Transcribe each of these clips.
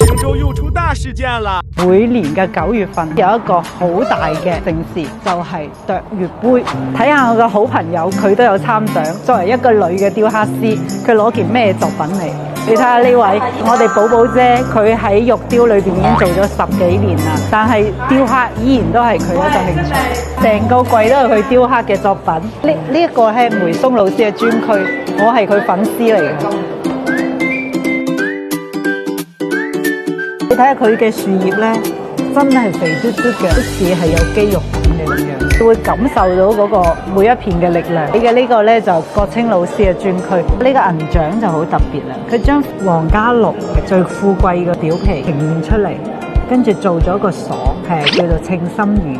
平洲又出大事件了。每年嘅9月份有一個好大嘅盛事，就係啄月杯。睇下我個好朋友，佢都有參獎。作為一個女嘅雕刻師，佢攞件咩作品嚟？你睇下呢位，我哋寶寶姐，佢喺玉雕裏邊已經做咗10幾年啦，但係雕刻依然都係佢一個興趣。成個櫃都係佢雕刻嘅作品。呢一個係梅松老師嘅專區，我係佢粉絲嚟嘅。你睇下佢嘅樹葉咧，真係肥嘟嘟嘅，好似係有肌肉感嘅咁樣，你會感受到嗰個每一片嘅力量。你嘅呢個咧就郭清老師嘅專區，呢個銀獎就好特別啦。佢將皇家鹿最富貴嘅表皮呈現出嚟，跟住做咗個鎖，係叫做稱心如意。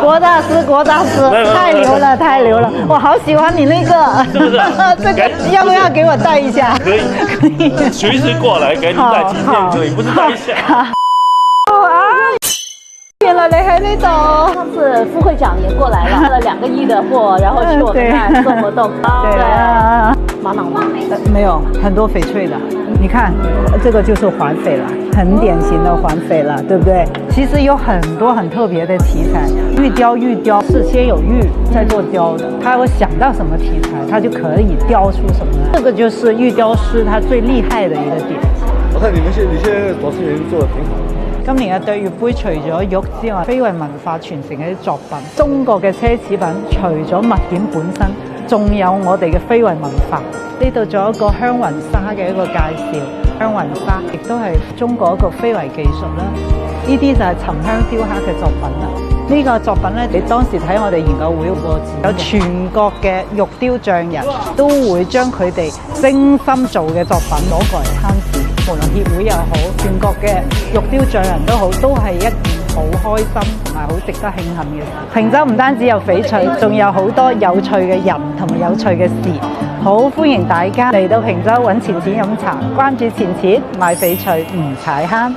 郭大師，太牛了，太牛了！我好喜歡你那個，是不是？這個要不要給我帶一下？可以，隨時過來給你帶幾件可以，不是帶一下。原來你喺呢度。上次副會長也過來了，帶了2個億的貨，然後去我們那兒做活動。對啊，瑪瑙嗎？沒有，很多翡翠的。你看，這個就是環翡了，很典型的環翡了，對不對？其實有很多很特別的題材，玉雕是先有玉再做雕的，他會想到什麼題材，他就可以雕出什麼來。這個就是玉雕師他最厲害的一個點。我看你現在主持人做得挺好。今年嘅啄月杯除咗玉之外，非遺文化傳承嘅啲作品，中國嘅奢侈品除咗物件本身，仲有我哋嘅非遺文化。呢度仲有一個香雲紗嘅一個介紹，香雲紗亦都係中國一個非遺技術啦。呢啲就係沉香雕刻嘅作品啦。呢個作品咧，你當時睇我哋研究會嗰個字，有全國嘅玉雕匠人都會將佢哋精心做嘅作品攞過嚟參展。無論協會又好，全國嘅玉雕匠人都好，都係一件好開心同埋好值得慶幸嘅事。平洲唔單止有翡翠，仲有好多有趣嘅人同埋有趣嘅事。好歡迎大家嚟到平洲揾錢錢飲茶，關注錢錢買翡翠唔踩坑。